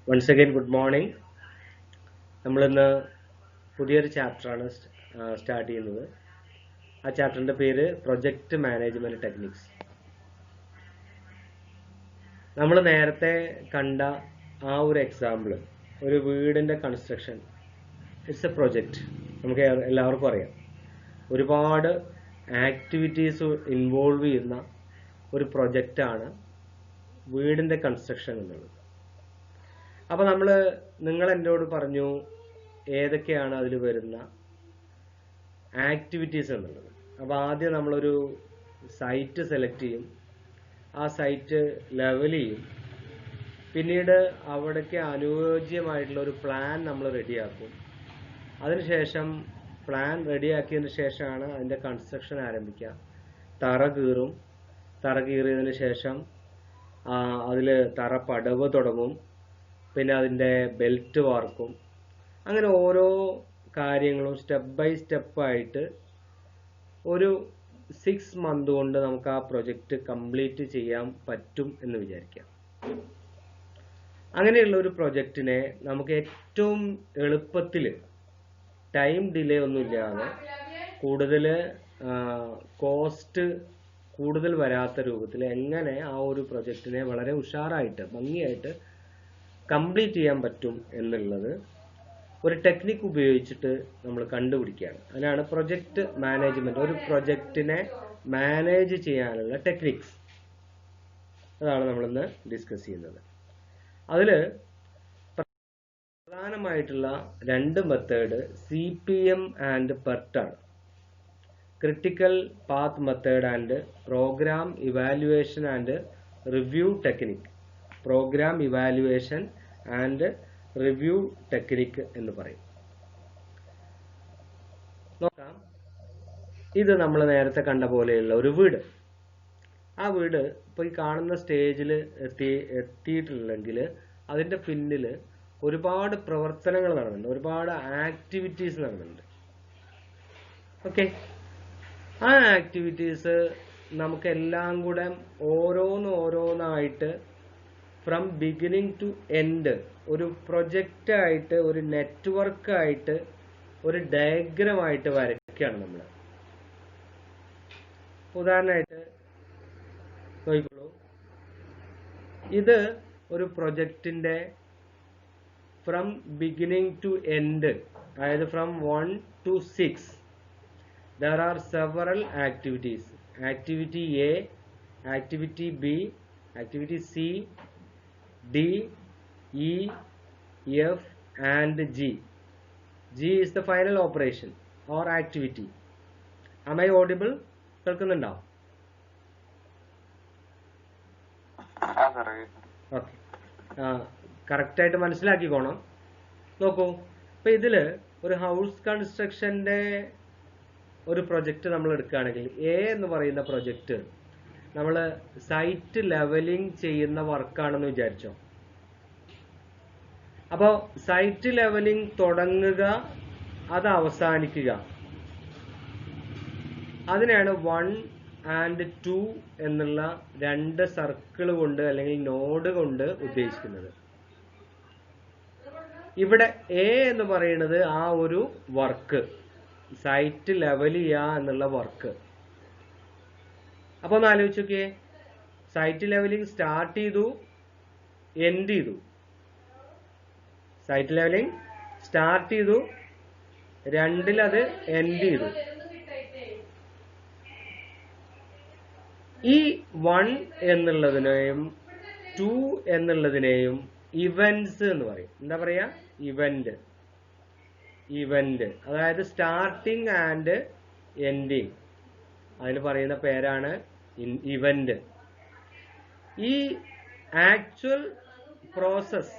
Once again, good morning. നമ്മളിന്ന് പുതിയൊരു ചാപ്റ്ററാണ് സ്റ്റാർട്ട് ചെയ്യുന്നത്. ആ ചാപ്റ്ററിൻ്റെ പേര് പ്രൊജക്റ്റ് മാനേജ്മെൻറ്റ് ടെക്നിക്സ്. നമ്മൾ നേരത്തെ കണ്ട ആ ഒരു എക്സാമ്പിൾ, ഒരു വീടിൻ്റെ കൺസ്ട്രക്ഷൻ, ഇറ്റ്സ് എ പ്രൊജക്റ്റ്. നമുക്ക് എല്ലാവർക്കും അറിയാം, ഒരുപാട് ആക്ടിവിറ്റീസ് ഇൻവോൾവ് ചെയ്യുന്ന ഒരു പ്രൊജക്റ്റാണ് വീടിൻ്റെ കൺസ്ട്രക്ഷൻ എന്നുള്ളത്. അപ്പോൾ നിങ്ങൾ എന്നോട് പറഞ്ഞു ഏതൊക്കെയാണ് അതിൽ വരുന്ന ആക്ടിവിറ്റീസ് എന്നുള്ളത്. അപ്പോൾ ആദ്യം നമ്മളൊരു സൈറ്റ് സെലക്ട് ചെയ്യും, ആ സൈറ്റ് ലെവൽ ചെയ്യും, പിന്നീട് അവിടേക്ക് അനുയോജ്യമായിട്ടുള്ള ഒരു പ്ലാൻ നമ്മൾ റെഡിയാക്കും. അതിനുശേഷം പ്ലാൻ റെഡിയാക്കിയതിന് ശേഷമാണ് അതിൻ്റെ കൺസ്ട്രക്ഷൻ ആരംഭിക്കുക. തറ കീറും, തറ കീറിയതിന് ശേഷം അതിൽ തറ പടവ് തുടങ്ങും, പിന്നെ അതിൻ്റെ ബെൽറ്റ് വാർക്കും. അങ്ങനെ ഓരോ കാര്യങ്ങളും സ്റ്റെപ്പ് ബൈ സ്റ്റെപ്പായിട്ട് ഒരു 6 മന്ത് കൊണ്ട് നമുക്ക് ആ പ്രൊജക്റ്റ് കംപ്ലീറ്റ് ചെയ്യാൻ പറ്റും എന്ന് വിചാരിക്കാം. അങ്ങനെയുള്ള ഒരു പ്രൊജക്റ്റിനെ നമുക്ക് ഏറ്റവും എളുപ്പത്തിൽ ടൈം ഡിലേ ഒന്നുമില്ലാതെ കൂടുതൽ കോസ്റ്റ് കൂടുതൽ വരാത്ത രൂപത്തിൽ എങ്ങനെ ആ ഒരു പ്രൊജക്റ്റിനെ വളരെ ഉഷാറായിട്ട് ഭംഗിയായിട്ട് കംപ്ലീറ്റ് ചെയ്യാൻ പറ്റും എന്നുള്ളത് ഒരു ടെക്നിക്ക് ഉപയോഗിച്ചിട്ട് നമ്മൾ കണ്ടുപിടിക്കുകയാണ്. അതിനാണ് പ്രൊജക്റ്റ് മാനേജ്മെന്റ്. ഒരു പ്രൊജക്റ്റിനെ മാനേജ് ചെയ്യാനുള്ള ടെക്നിക്സ്, അതാണ് നമ്മളിന്ന് ഡിസ്കസ് ചെയ്യുന്നത്. അതിൽ പ്രധാനമായിട്ടുള്ള 2 മെത്തേഡ് CPM ആൻഡ് PERT ആണ്. Critical path method and programme evaluation and review technique. Programme evaluation and review technique എന്ന് പറയും. നോക്കാം, ഇത് നമ്മൾ നേരത്തെ കണ്ട പോലെയുള്ള ഒരു വീട്. ആ വീട് ഇപ്പോൾ ഈ കാണുന്ന സ്റ്റേജിൽ എത്തിയിട്ടുണ്ടെങ്കിൽ അതിൻ്റെ പിന്നിൽ ഒരുപാട് പ്രവർത്തനങ്ങൾ നടക്കുന്നുണ്ട്, ഒരുപാട് ആക്ടിവിറ്റീസ് നടക്കുന്നുണ്ട്. ഓക്കെ, ആ ആക്ടിവിറ്റീസ് നമുക്കെല്ലാം കൂടെ ഓരോന്നായിട്ട് ഫ്രം ബിഗിനിങ് ടു എൻഡ് ഒരു പ്രൊജക്റ്റായിട്ട്, ഒരു നെറ്റ്വർക്കായിട്ട്, ഒരു ഡയഗ്രമായിട്ട് വരയ്ക്കുകയാണ് നമ്മൾ. ഉദാഹരണമായിട്ട് നോക്കിക്കോളൂ, ഇത് ഒരു പ്രൊജക്റ്റിൻ്റെ ഫ്രം ബിഗിനിങ് ടു എൻഡ്, അതായത് from 1 to 6 there are several activities. Activity A, activity B, activity C, D, E, F and G. G is the final operation or activity. Am I audible? കേൾക്കുന്നുണ്ടോ? Okay, കറക്റ്റായിട്ട് മനസ്സിലാക്കിക്കോണം. നോക്കൂ, ഇപ്പം ഇതിൽ ഒരു house കൺസ്ട്രക്ഷൻ്റെ ഒരു project നമ്മൾ എടുക്കുകയാണെങ്കിൽ A എന്ന് പറയുന്ന പ്രൊജക്റ്റ് നമ്മൾ സൈറ്റ് ലെവലിംഗ് ചെയ്യുന്ന വർക്കാണെന്ന് വിചാരിച്ചോ. അപ്പോൾ സൈറ്റ് ലെവലിംഗ് തുടങ്ങുക, അത് അവസാനിക്കുക, അതിനാണ് 1 and 2 എന്നുള്ള 2 സർക്കിൾ കൊണ്ട് അല്ലെങ്കിൽ നോഡ് കൊണ്ട് ഉദ്ദേശിക്കുന്നത്. ഇവിടെ A എന്ന് പറയുന്നത് ആ ഒരു വർക്ക്, സൈറ്റ് ലെവൽ ചെയ്യുക എന്നുള്ള വർക്ക്. അപ്പോൾ ഒന്ന് ആലോചിച്ച് നോക്കിയേ, സൈറ്റ് ലെവലിംഗ് സ്റ്റാർട്ട് ചെയ്തു, എൻഡ് ചെയ്തു. സൈറ്റ് ലെവലിംഗ് സ്റ്റാർട്ട് ചെയ്തു, 2 അത് എൻഡ് ചെയ്തു. ഈ 1 എന്നുള്ളതിനെയും 2 എന്നുള്ളതിനെയും ഇവന്റ്സ് എന്ന് പറയും. എന്താ പറയാ? ഇവന്റ്, അതായത് സ്റ്റാർട്ടിങ് ആൻഡ് എൻഡിങ്, അതിന് പറയുന്ന പേരാണ് ഇവന്റ്. ഈ ആക്ച്വൽ പ്രോസസ്,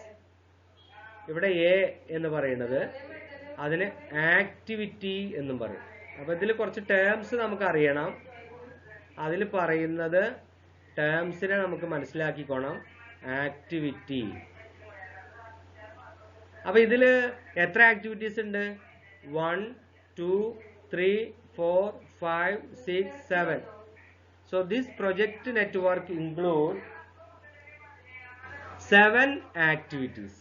ഇവിടെ A എന്ന് പറയുന്നത്, അതിന് ആക്ടിവിറ്റി എന്നും പറയും. അപ്പൊ ഇതിൽ കുറച്ച് ടേംസ് നമുക്ക് അറിയണം. അതിൽ പറയുന്നത് ടേംസിനെ നമുക്ക് മനസ്സിലാക്കിക്കോണം. ആക്ടിവിറ്റി. അപ്പൊ ഇതില് എത്ര ആക്ടിവിറ്റീസ് ഉണ്ട്? 1, 2, 3, 4, 5, 6, 7. So this project network includes 7 activities.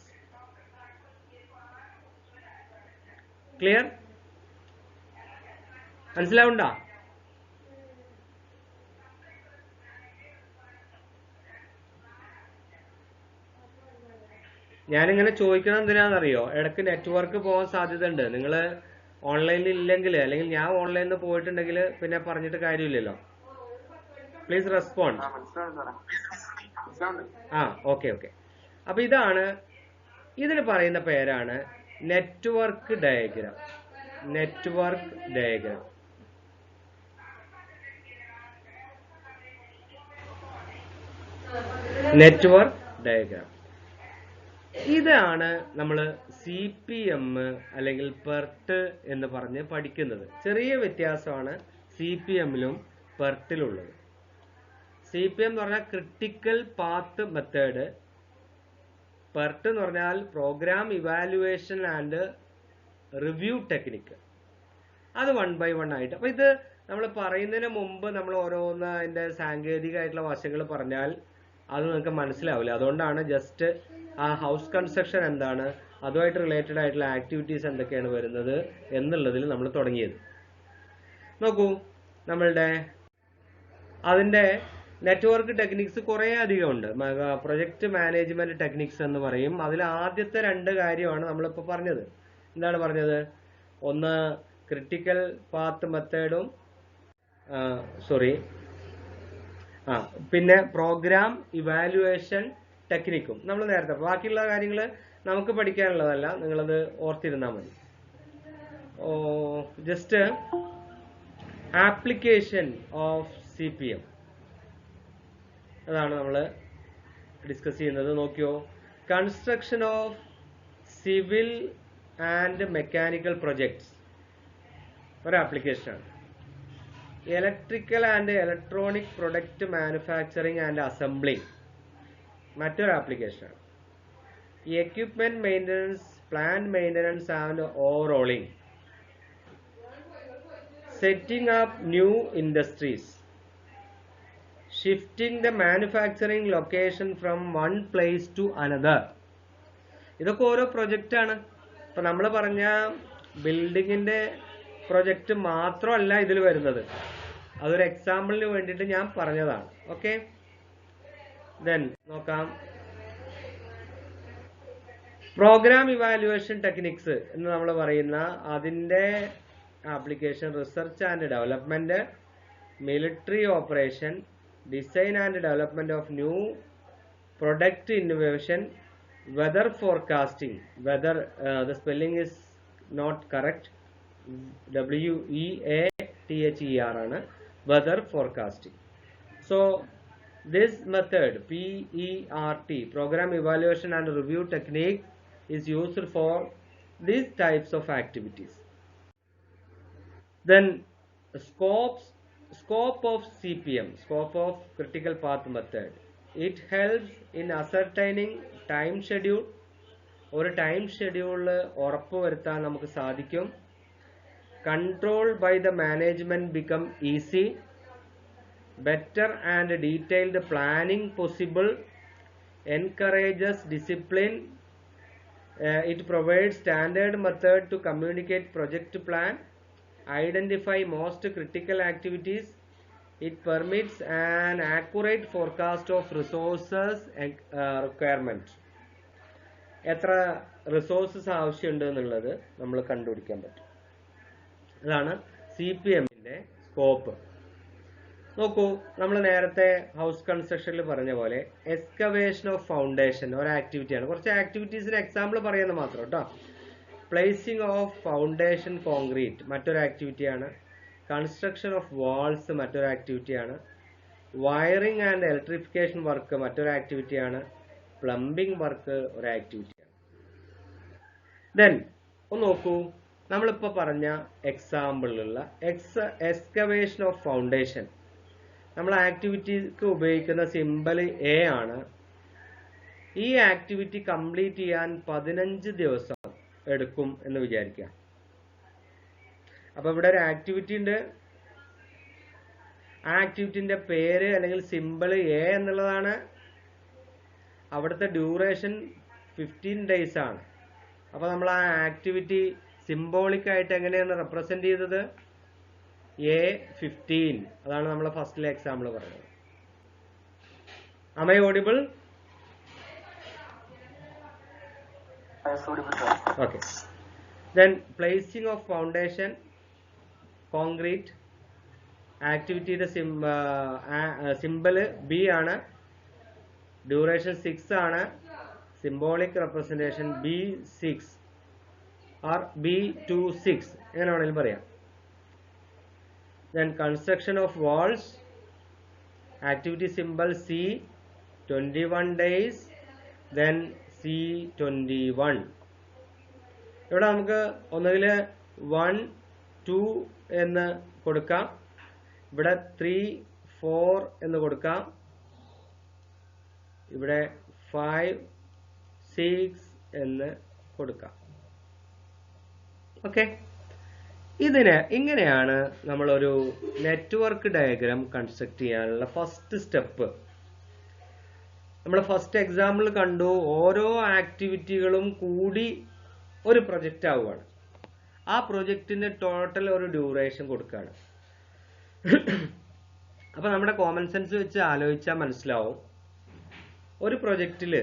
Clear? മനസ്സിലാവുണ്ടോ? ഞാനിങ്ങനെ ചോദിക്കണം എന്തിനാണെന്നറിയോ? ഇടയ്ക്ക് നെറ്റ്വർക്ക് പോകാൻ സാധ്യത ഉണ്ട്. നിങ്ങൾ ഓൺലൈനിൽ ഇല്ലെങ്കിൽ, അല്ലെങ്കിൽ ഞാൻ ഓൺലൈനിൽ പോയിട്ടുണ്ടെങ്കിൽ പിന്നെ പറഞ്ഞിട്ട് കാര്യമില്ലല്ലോ. Please respond. ഓക്കെ. അപ്പൊ ഇതാണ്, ഇതിന് പറയുന്ന പേരാണ് network diagram. Network diagram. Network diagram ഇതാണ് നമ്മൾ CPM അല്ലെങ്കിൽ പെർട്ട് എന്ന് പറഞ്ഞ് പഠിക്കുന്നത്. ചെറിയ വ്യത്യാസമാണ് CPMലും പെർട്ടിലുള്ളത്. CPM എന്ന് പറഞ്ഞാൽ ക്രിട്ടിക്കൽ പാത്ത് മെത്തേഡ്, പെർട്ട് എന്ന് പറഞ്ഞാൽ programme evaluation and review technique. അത് 1 by 1 ആയിട്ട്. അപ്പൊ ഇത് നമ്മൾ പറയുന്നതിന് മുമ്പ് നമ്മൾ ഓരോന്ന് അതിന്റെ സാങ്കേതികമായിട്ടുള്ള വശങ്ങൾ പറഞ്ഞാൽ അത് നിങ്ങൾക്ക് മനസ്സിലാവില്ല. അതുകൊണ്ടാണ് ജസ്റ്റ് ആ ഹൗസ് കൺസ്ട്രക്ഷൻ എന്താണ്, അതുമായിട്ട് റിലേറ്റഡ് ആയിട്ടുള്ള ആക്ടിവിറ്റീസ് എന്തൊക്കെയാണ് വരുന്നത് എന്നുള്ളതിൽ നമ്മൾ തുടങ്ങിയത്. നോക്കൂ, നമ്മളുടെ അതിന്റെ നെറ്റ്വർക്ക് ടെക്നിക്സ് കുറേ അധികം ഉണ്ട്. പ്രൊജക്ട് മാനേജ്മെന്റ് ടെക്നിക്സ് എന്ന് പറയും. അതിൽ ആദ്യത്തെ 2 കാര്യമാണ് നമ്മളിപ്പോൾ പറഞ്ഞത്. എന്താണ് പറഞ്ഞത്? ഒന്ന് ക്രിട്ടിക്കൽ പാത്ത് മെത്തേഡും പിന്നെ പ്രോഗ്രാം ഇവാലുവേഷൻ ടെക്നിക്കും നമ്മൾ നേരത്തെ. ബാക്കിയുള്ള കാര്യങ്ങൾ നമുക്ക് പഠിക്കാനുള്ളതല്ല, നിങ്ങളത് ഓർത്തിരുന്നാൽ മതി. ജസ്റ്റ് ആപ്ലിക്കേഷൻ ഓഫ് CPM അതാണ് നമ്മൾ ഡിസ്കസ് ചെയ്യുന്നത്. നോക്കിയോ, construction of civil and mechanical projects ഒരു ആപ്ലിക്കേഷനാണ്. Electrical and electronic product manufacturing and assembling മറ്റൊരു ആപ്ലിക്കേഷനാണ്. Equipment maintenance, plant maintenance and overhauling, setting up new industries, shifting the manufacturing location from one place to another. ഇതൊക്കെ ഓരോ project ആണ്. ഇപ്പൊ നമ്മൾ പറഞ്ഞ ബിൽഡിങ്ങിന്റെ പ്രൊജക്റ്റ് മാത്രമല്ല ഇതിൽ വരുന്നത്. അതൊരു എക്സാമ്പിളിന് വേണ്ടിയിട്ട് ഞാൻ പറഞ്ഞതാണ്. ഓക്കെ, ദെൻ നോക്കാം. പ്രോഗ്രാം ഇവാലുവേഷൻ ടെക്നിക്സ് എന്ന് നമ്മൾ പറയുന്ന അതിന്റെ application research and development, military operation, design and development of new product innovation, weather forecasting. Weather the spelling is not correct. WEATHER ആണ് weather forecasting. So this method PERT, program evaluation and review technique, is used for these types of activities. Then scope of CPM, scope of critical path method. It helps in ascertaining time schedule. ഒരു time ഷെഡ്യൂളിൽ ഉറപ്പ് വരുത്താൻ നമുക്ക് സാധിക്കും. Control by the management become easy. Better and detailed planning possible. Encourages discipline. It provides standard method to communicate project plan. Identify most critical activities. It permits an accurate forecast of resources and requirement. എത്ര resources ആവശ്യമുണ്ട് എന്നുള്ളത് നമ്മൾ കണ്ടുപിടിക്കാൻ പറ്റും. അതാണ് CPMന്റെ scope. നോക്കൂ, നമ്മൾ നേരത്തെ ഹൗസ് കൺസ്ട്രക്ഷനിൽ പറഞ്ഞ പോലെ എക്സ്കവേഷൻ ഓഫ് ഫൗണ്ടേഷൻ ഒരു ആക്ടിവിറ്റിയാണ്. കുറച്ച് ആക്ടിവിറ്റീസിന് എക്സാമ്പിൾ പറയുന്നത് മാത്രം കേട്ടോ. പ്ലേസിംഗ് ഓഫ് ഫൗണ്ടേഷൻ കോൺക്രീറ്റ് മറ്റൊരു ആക്ടിവിറ്റിയാണ്. കൺസ്ട്രക്ഷൻ ഓഫ് വാൾസ് മറ്റൊരു ആക്ടിവിറ്റിയാണ്. വയറിംഗ് ആൻഡ് ഇലക്ട്രിഫിക്കേഷൻ വർക്ക് മറ്റൊരു ആക്ടിവിറ്റിയാണ്. പ്ലംബിംഗ് വർക്ക് ഒരു ആക്ടിവിറ്റിയാണ്. ദെൻ ഒന്ന് നോക്കൂ, നമ്മളിപ്പോൾ പറഞ്ഞ എക്സാമ്പിളിലുള്ള എക്സ്കവേഷൻ ഓഫ് ഫൗണ്ടേഷൻ നമ്മൾ ആക്ടിവിറ്റിക്ക് ഉപയോഗിക്കുന്ന സിമ്പൽ A ആണ്. ഈ ആക്ടിവിറ്റി കംപ്ലീറ്റ് ചെയ്യാൻ 15 ദിവസം എടുക്കും എന്ന് വിചാരിക്കുക. അപ്പൊ ഇവിടെ ഒരു ആക്ടിവിറ്റി ഉണ്ട്. ആ ആക്ടിവിറ്റിന്റെ പേര് അല്ലെങ്കിൽ സിമ്പൽ A എന്നുള്ളതാണ്. അവിടുത്തെ ഡ്യൂറേഷൻ 15 days ആണ്. അപ്പൊ നമ്മൾ ആ ആക്ടിവിറ്റി സിംബോളിക് ആയിട്ട് എങ്ങനെയാണ് റെപ്രസെന്റ് ചെയ്തത്? A15. അതാണ് നമ്മൾ ഫസ്റ്റിലെ എക്സാമ്പിൾ പറഞ്ഞത്. Am I audible? Okay. Then placing of foundation, concrete, activity the symbol B ആണ്, duration 6 ആണ്, symbolic representation B6 or B26 എങ്ങനെ വേണമെങ്കിലും പറയാം. Then construction of walls, activity symbol C, 21 days, then C21. ഇവിടെ നമുക്ക് ഒന്നുകിൽ 1, 2 എന്ന് കൊടുക്കാം, ഇവിടെ 3, 4 എന്ന് കൊടുക്കാം, ഇവിടെ 5, 6 എന്ന് കൊടുക്കാം. ഓക്കെ, ഇങ്ങനെയാണ് നമ്മളൊരു നെറ്റ്വർക്ക് ഡയഗ്രാം കൺസ്ട്രക്ട് ചെയ്യാനുള്ള ഫസ്റ്റ് സ്റ്റെപ്പ്. നമ്മൾ ഫസ്റ്റ് എക്സാമ്പിൾ കണ്ടു, ഓരോ ആക്ടിവിറ്റികളും കൂടി ഒരു പ്രൊജക്റ്റ് ആവുകയാണ്. ആ പ്രൊജക്റ്റിന് ടോട്ടൽ ഒരു ഡ്യൂറേഷൻ കൊടുക്കുകയാണ്. അപ്പൊ നമ്മുടെ കോമൺ സെൻസ് വെച്ച് ആലോചിച്ചാൽ മനസ്സിലാവും, ഒരു പ്രൊജക്റ്റിൽ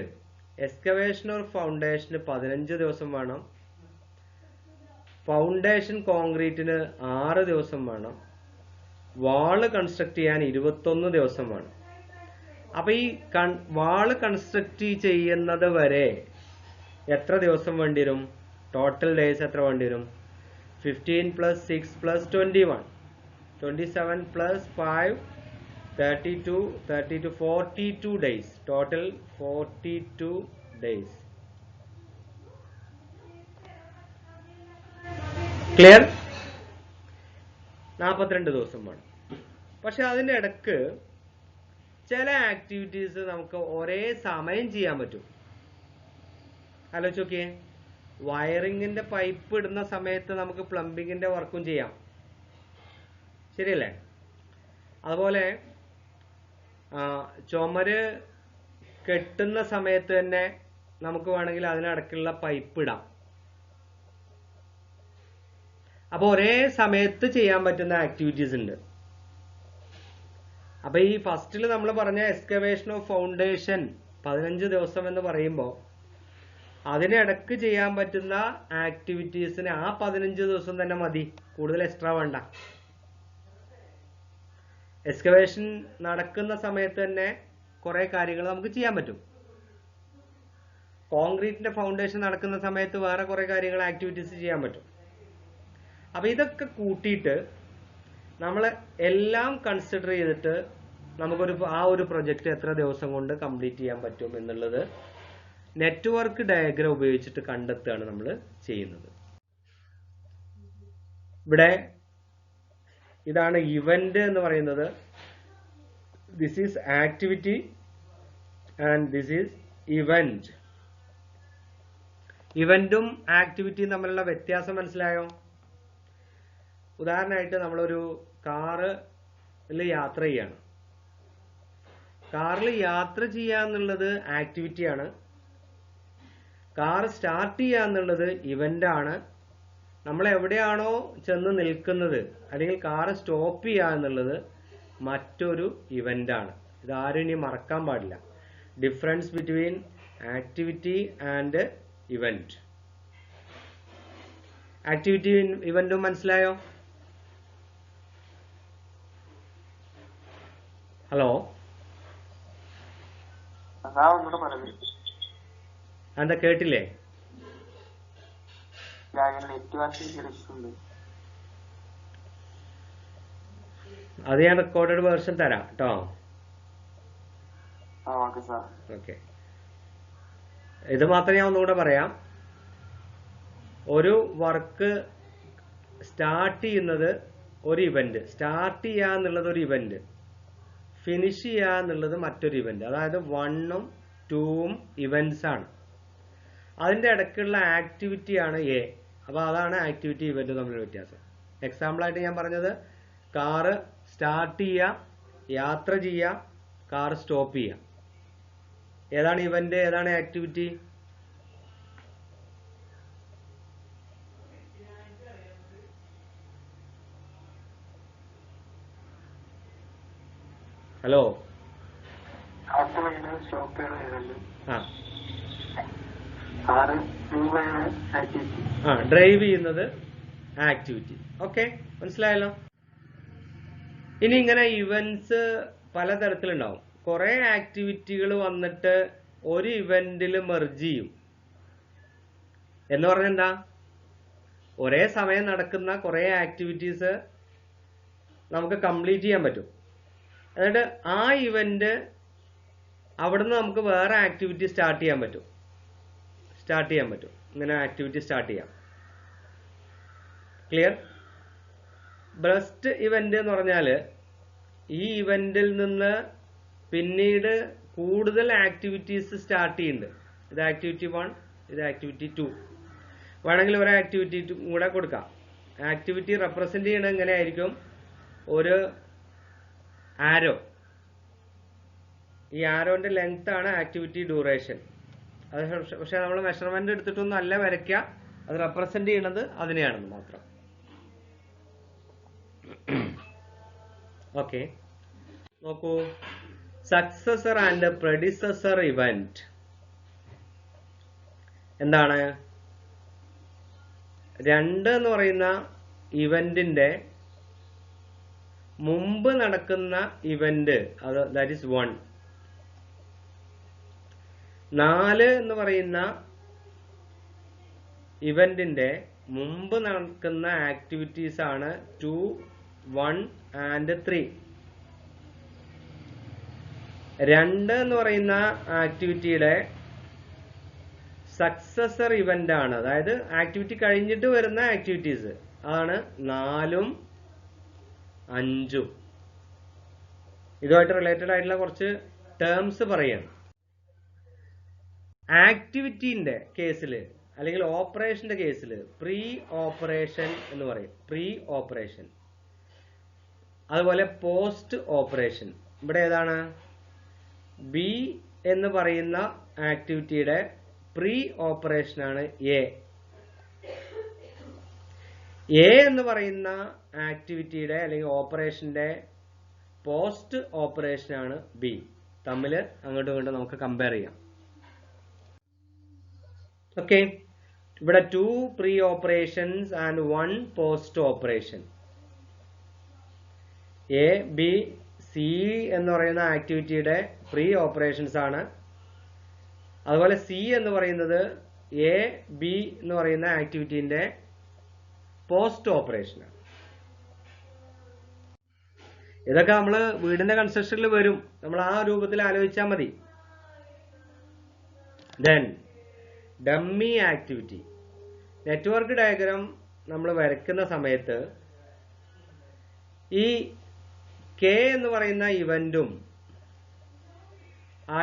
എക്സ്കവേഷൻ ഓർ ഫൗണ്ടേഷന് 15 ദിവസം വേണം, ഫൗണ്ടേഷൻ കോൺക്രീറ്റിന് 6 ദിവസം വേണം, വാള് കൺസ്ട്രക്ട് ചെയ്യാൻ 21 ദിവസം വേണം. അപ്പൊ ഈ വാള് കൺസ്ട്രക്ട് ചെയ്യുന്നത് വരെ എത്ര ദിവസം വേണ്ടി വരും? ടോട്ടൽ ഡേയ്സ് എത്ര വേണ്ടി വരും? 15 + 6 + 21, 27 + 5, 32, 42 days. Total 42 days. ക്ലിയർ? 42 ദിവസം വേണം. പക്ഷെ അതിന്റെ ഇടക്ക് ചില ആക്ടിവിറ്റീസ് നമുക്ക് ഒരേ സമയം ചെയ്യാൻ പറ്റും. ആലോചിച്ച് നോക്കിയേ, വയറിങ്ങിന്റെ പൈപ്പ് ഇടുന്ന സമയത്ത് നമുക്ക് പ്ലംബിങ്ങിന്റെ വർക്കും ചെയ്യാം, ശരിയല്ലേ? അതുപോലെ ചുമര് കെട്ടുന്ന സമയത്ത് തന്നെ നമുക്ക് വേണമെങ്കിൽ അതിനടക്കുള്ള പൈപ്പ് ഇടാം. അപ്പൊ ഒരേ സമയത്ത് ചെയ്യാൻ പറ്റുന്ന ആക്ടിവിറ്റീസ് ഉണ്ട്. അപ്പൊ ഈ ഫസ്റ്റിൽ നമ്മൾ പറഞ്ഞ എക്സ്കവേഷൻ ഓഫ് ഫൗണ്ടേഷൻ 15 ദിവസം എന്ന് പറയുമ്പോൾ അതിനിടക്ക് ചെയ്യാൻ പറ്റുന്ന ആക്ടിവിറ്റീസിന് ആ 15 ദിവസം തന്നെ മതി, കൂടുതൽ എക്സ്ട്രാ വേണ്ട. എക്സ്കവേഷൻ നടക്കുന്ന സമയത്ത് തന്നെ കുറെ കാര്യങ്ങൾ നമുക്ക് ചെയ്യാൻ പറ്റും. കോൺക്രീറ്റിന്റെ ഫൗണ്ടേഷൻ നടക്കുന്ന സമയത്ത് വേറെ കുറെ കാര്യങ്ങൾ ആക്ടിവിറ്റീസ് ചെയ്യാൻ പറ്റും. അപ്പൊ ഇതൊക്കെ കൂട്ടിയിട്ട് നമ്മൾ എല്ലാം കൺസിഡർ ചെയ്തിട്ട് നമുക്കൊരു ആ ഒരു പ്രൊജക്റ്റ് എത്ര ദിവസം കൊണ്ട് കംപ്ലീറ്റ് ചെയ്യാൻ പറ്റും എന്നുള്ളത് നെറ്റ്വർക്ക് ഡയഗ്രാം ഉപയോഗിച്ചിട്ട് കണ്ടെത്തുകയാണ് നമ്മൾ ചെയ്യുന്നത്. ഇവിടെ ഇതാണ് ഇവന്റ് എന്ന് പറയുന്നത്. This is activity and this is event. ഇവന്റും ആക്ടിവിറ്റിയും തമ്മിലുള്ള വ്യത്യാസം മനസ്സിലായോ? ഉദാഹരണമായിട്ട് നമ്മളൊരു കാറിൽ യാത്ര ചെയ്യാണ്. കാറിൽ യാത്ര ചെയ്യാന്നുള്ളത് ആക്ടിവിറ്റിയാണ്. കാർ സ്റ്റാർട്ട് ചെയ്യാന്നുള്ളത് ഇവന്റ് ആണ്. നമ്മൾ എവിടെയാണോ ചെന്ന് നിൽക്കുന്നത് അല്ലെങ്കിൽ കാർ സ്റ്റോപ്പ് ചെയ്യുക എന്നുള്ളത് മറ്റൊരു ഇവന്റ് ആണ്. ഇതാരും ഇനി മറക്കാൻ പാടില്ല. Difference between activity and event. Activity ഇവന്റും മനസ്സിലായോ? ഹലോ, എന്താ കേട്ടില്ലേ? അത് ഞാൻ റെക്കോർഡഡ് വേർഷൻ തരാം കേട്ടോ. ഓക്കെ, ഇത് മാത്രം ഞാൻ ഒന്നുകൂടെ പറയാം. ഒരു വർക്ക് സ്റ്റാർട്ട് ചെയ്യുന്നത് ഒരു ഇവന്റ്, സ്റ്റാർട്ട് ചെയ്യുക എന്നുള്ളത് ഒരു ഇവന്റ്, ഫിനിഷ് ചെയ്യുക എന്നുള്ളത് മറ്റൊരു ഇവന്റ്. അതായത് 1ഉം 2ഉം ഇവന്റ്സ് ആണ്. അതിന്റെ ഇടയ്ക്കുള്ള ആക്ടിവിറ്റിയാണ് എ. അപ്പൊ അതാണ് ആക്ടിവിറ്റി ഇവന്റ് തമ്മിലുള്ള വ്യത്യാസം. എക്സാമ്പിൾ ആയിട്ട് ഞാൻ പറഞ്ഞത്, കാറ് സ്റ്റാർട്ട് ചെയ്യുക, യാത്ര ചെയ്യുക, കാർ സ്റ്റോപ്പ് ചെയ്യുക. ഏതാണ് ഇവന്റ്, ഏതാണ് ആക്ടിവിറ്റി? ഹലോ? ഡ്രൈവ് ചെയ്യുന്നത് ആക്ടിവിറ്റി. ഓക്കെ, മനസ്സിലായല്ലോ. ഇനി ഇങ്ങനെ ഇവന്റ്സ് പലതരത്തിലുണ്ടാവും. കുറെ ആക്ടിവിറ്റികൾ വന്നിട്ട് ഒരു ഇവന്റിൽ മെർജ് ചെയ്യും എന്ന് പറഞ്ഞാൽ എന്താ? ഒരേ സമയം നടക്കുന്ന കുറെ ആക്ടിവിറ്റീസ് നമുക്ക് കംപ്ലീറ്റ് ചെയ്യാൻ പറ്റും. എന്നിട്ട് ആ ഇവന്റ് അവിടുന്ന് നമുക്ക് വേറെ ആക്ടിവിറ്റി സ്റ്റാർട്ട് ചെയ്യാൻ പറ്റും. ഇങ്ങനെ ആക്ടിവിറ്റി സ്റ്റാർട്ട് ചെയ്യാം. ക്ലിയർ? ബ്രസ്റ്റ് ഇവന്റ് എന്ന് പറഞ്ഞാല് ഈ ഇവന്റിൽ നിന്ന് പിന്നീട് കൂടുതൽ ആക്ടിവിറ്റീസ് സ്റ്റാർട്ട് ചെയ്യുന്നുണ്ട്. ഇത് ആക്ടിവിറ്റി 1, ഇത് ആക്ടിവിറ്റി 2. വേണമെങ്കിൽ ഒരു ആക്ടിവിറ്റി കൂടെ കൊടുക്കാം. ആക്ടിവിറ്റി റെപ്രസെന്റ് ചെയ്യണത് എങ്ങനെയായിരിക്കും? ഒരു ആരോ. ഈ ആരോന്റെ ലെങ്ത് ആണ് ആക്ടിവിറ്റി ഡ്യൂറേഷൻ. അത് പക്ഷെ നമ്മൾ മെഷർമെന്റ് എടുത്തിട്ടൊന്നും അല്ല വരയ്ക്കുക. അത് റെപ്രസെന്റ് ചെയ്യണത് അതിനെയാണെന്ന് മാത്രം. ഓക്കെ, നോക്കൂ. സക്സസർ ആൻഡ് പ്രെഡിസസർ ഇവന്റ് എന്താണ്? 2 എന്ന് പറയുന്ന ഇവന്റിന്റെ മുമ്പ് നടക്കുന്ന ഇവന്റ്, അത് ദാറ്റ് ഈസ് 1. 4 എന്ന് പറയുന്ന ഇവന്റിന്റെ മുമ്പ് നടക്കുന്ന ആക്ടിവിറ്റീസ് ആണ് 2, 1 ആൻഡ് 3. 2 എന്ന് പറയുന്ന ആക്ടിവിറ്റിയുടെ സക്സസർ ഇവന്റ് ആണ്. അതായത് ആക്ടിവിറ്റി കഴിഞ്ഞിട്ട് വരുന്ന ആക്ടിവിറ്റീസ് ആണ് 4ഉം 5ഉം. ഇതുമായിട്ട് റിലേറ്റഡ് ആയിട്ടുള്ള കുറച്ച് ടേംസ് പറയാണ്. ആക്ടിവിറ്റിന്റെ കേസിൽ അല്ലെങ്കിൽ ഓപ്പറേഷന്റെ കേസിൽ പ്രീ ഓപ്പറേഷൻ എന്ന് പറയും. Pre operation. അതുപോലെ പോസ്റ്റ് ഓപ്പറേഷൻ. ഇവിടെ ഏതാണ്? ബി എന്ന് പറയുന്ന ആക്ടിവിറ്റിയുടെ പ്രീ ഓപ്പറേഷൻ ആണ് എ. എന്ന് പറയുന്ന ആക്ടിവിറ്റിയുടെ അല്ലെങ്കിൽ ഓപ്പറേഷന്റെ പോസ്റ്റ് ഓപ്പറേഷൻ ആണ് ബി. തമ്മിൽ അങ്ങോട്ടും ഇങ്ങോട്ടും നമുക്ക് കമ്പയർ ചെയ്യാം. ഓക്കെ, ഇവിടെ 2 pre operations and 1 post operation. A, B, C എന്ന് പറയുന്ന ആക്ടിവിറ്റിയുടെ പ്രീ ഓപ്പറേഷൻസ് ആണ്. അതുപോലെ സി എന്ന് പറയുന്നത് എ, ബി എന്ന് പറയുന്ന ആക്ടിവിറ്റിന്റെ പോസ്റ്റ് ഓപ്പറേഷൻ ആണ്. ഇതൊക്കെ നമ്മൾ വീടിന്റെ കൺസ്ട്രക്ഷനിൽ വരും. നമ്മൾ ആ രൂപത്തിൽ ആലോചിച്ചാൽ മതി. Then dummy activity. Network diagram നമ്മൾ വരയ്ക്കുന്ന സമയത്ത് ഈ കെ എന്ന് പറയുന്ന ഇവന്റും